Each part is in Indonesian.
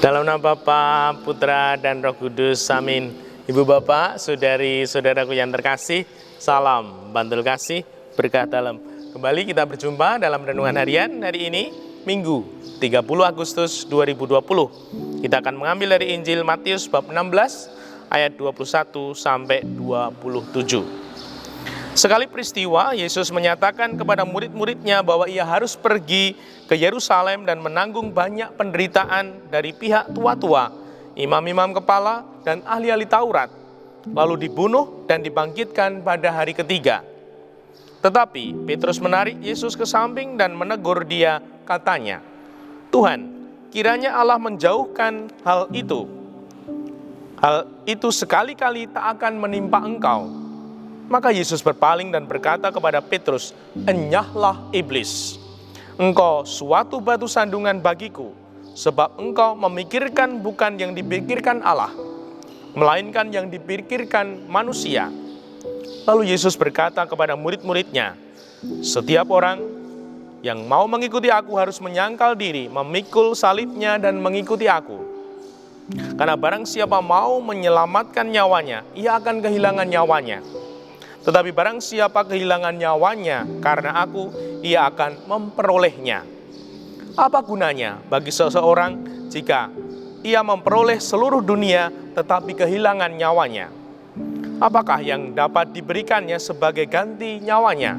Dalam nama Bapa, Putra, dan Roh Kudus, amin. Ibu bapak, saudari-saudaraku yang terkasih, salam bantul kasih, berkah dalam. Kembali kita berjumpa dalam renungan harian hari ini, Minggu 30 Agustus 2020. Kita akan mengambil dari Injil Matius bab 16 ayat 21 sampai 27. Sekali peristiwa, Yesus menyatakan kepada murid-muridnya bahwa ia harus pergi ke Yerusalem dan menanggung banyak penderitaan dari pihak tua-tua, imam-imam kepala, dan ahli-ahli Taurat, lalu dibunuh dan dibangkitkan pada hari ketiga. Tetapi Petrus menarik Yesus ke samping dan menegur dia, katanya, "Tuhan, kiranya Allah menjauhkan hal itu. Hal itu sekali-kali tak akan menimpa engkau." Maka Yesus berpaling dan berkata kepada Petrus, "Enyahlah iblis, engkau suatu batu sandungan bagiku, sebab engkau memikirkan bukan yang dipikirkan Allah, melainkan yang dipikirkan manusia." Lalu Yesus berkata kepada murid-muridnya, "Setiap orang yang mau mengikuti aku harus menyangkal diri, memikul salibnya dan mengikuti aku. Karena barang siapa mau menyelamatkan nyawanya, ia akan kehilangan nyawanya. Tetapi barang siapa kehilangan nyawanya karena aku, ia akan memperolehnya. Apa gunanya bagi seseorang jika ia memperoleh seluruh dunia tetapi kehilangan nyawanya? Apakah yang dapat diberikannya sebagai ganti nyawanya?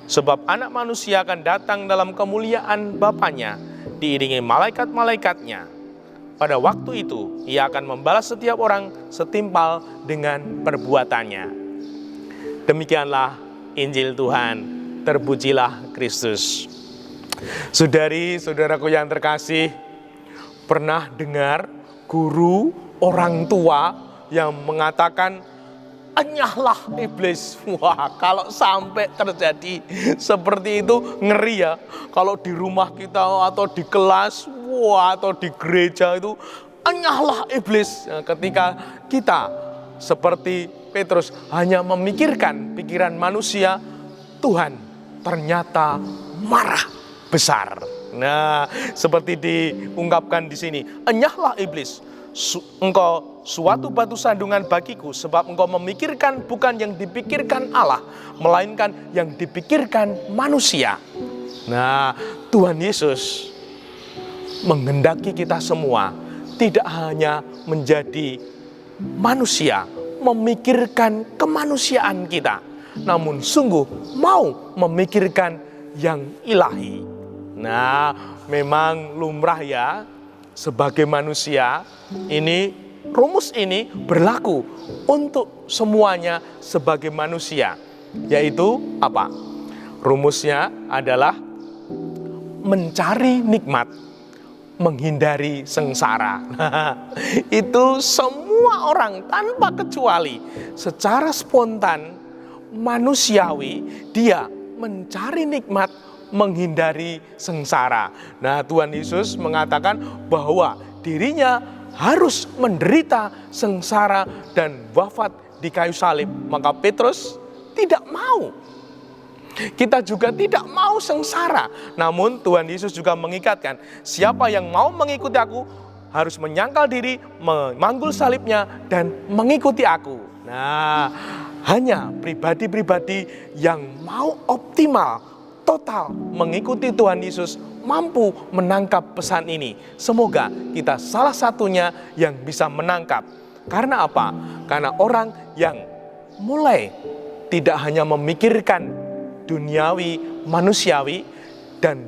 Sebab anak manusia akan datang dalam kemuliaan Bapanya, diiringi malaikat-malaikatnya. Pada waktu itu, ia akan membalas setiap orang setimpal dengan perbuatannya." Demikianlah Injil Tuhan, terpujilah Kristus. Saudari-saudaraku yang terkasih, pernah dengar guru orang tua yang mengatakan, "Enyahlah iblis." Wah, kalau sampai terjadi seperti itu ngeri ya. Kalau di rumah kita atau di kelas, atau di gereja itu, enyahlah iblis. Nah, ketika kita seperti Petrus hanya memikirkan pikiran manusia, Tuhan ternyata marah besar. Nah, seperti diungkapkan di sini, "Enyahlah iblis, engkau suatu batu sandungan bagiku, sebab engkau memikirkan bukan yang dipikirkan Allah, melainkan yang dipikirkan manusia." Nah, Tuhan Yesus menghendaki kita semua tidak hanya menjadi manusia, memikirkan kemanusiaan kita, namun sungguh mau memikirkan yang ilahi. Nah, memang lumrah ya, sebagai manusia, rumus ini berlaku untuk semuanya sebagai manusia. Yaitu apa? Rumusnya adalah mencari nikmat, menghindari sengsara. Itu semua orang tanpa kecuali secara spontan manusiawi dia mencari nikmat, menghindari sengsara. Nah, Tuhan Yesus mengatakan bahwa dirinya harus menderita sengsara dan wafat di kayu salib. Maka Petrus tidak mau. Kita juga tidak mau sengsara. Namun Tuhan Yesus juga mengikatkan, siapa yang mau mengikuti aku harus menyangkal diri, memanggul salibnya, dan mengikuti aku. Nah, hanya pribadi-pribadi yang mau optimal, total mengikuti Tuhan Yesus mampu menangkap pesan ini. Semoga kita salah satunya yang bisa menangkap. Karena apa? Karena orang yang mulai tidak hanya memikirkan duniawi, manusiawi, dan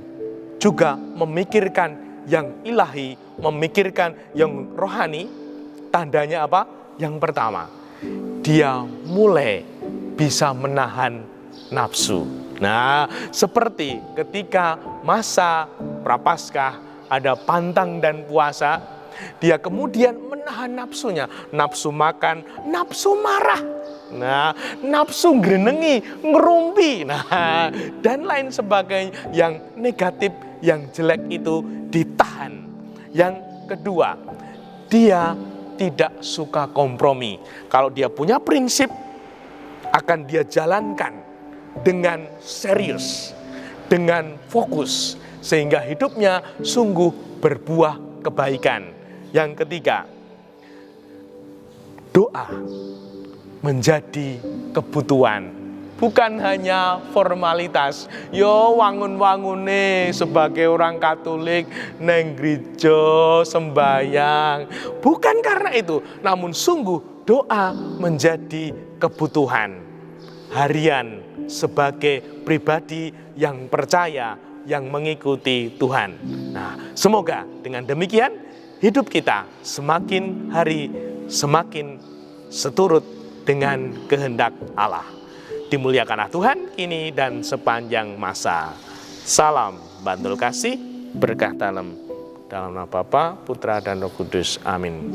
juga memikirkan yang ilahi, memikirkan yang rohani, tandanya apa? Yang pertama, dia mulai bisa menahan nafsu. Nah, seperti ketika masa prapaskah ada pantang dan puasa, dia kemudian menahan nafsunya, nafsu makan, nafsu marah. Nah, nafsu ngrenengi, ngerumpi, nah, dan lain sebagainya yang negatif, yang jelek itu ditahan. Yang kedua, dia tidak suka kompromi. Kalau dia punya prinsip, akan dia jalankan dengan serius, dengan fokus, sehingga hidupnya sungguh berbuah kebaikan. Yang ketiga, doa menjadi kebutuhan, bukan hanya formalitas. Yo wangun-wangune sebagai orang Katolik neng gereja sembayang, bukan karena itu, namun sungguh doa menjadi kebutuhan harian sebagai pribadi yang percaya, yang mengikuti Tuhan. Nah, semoga dengan demikian hidup kita semakin hari semakin seturut dengan kehendak Allah. Dimuliakanlah Tuhan kini dan sepanjang masa. Salam Bantul Kasih, berkah dalam nama Bapa, Putra, dan Roh Kudus. Amin.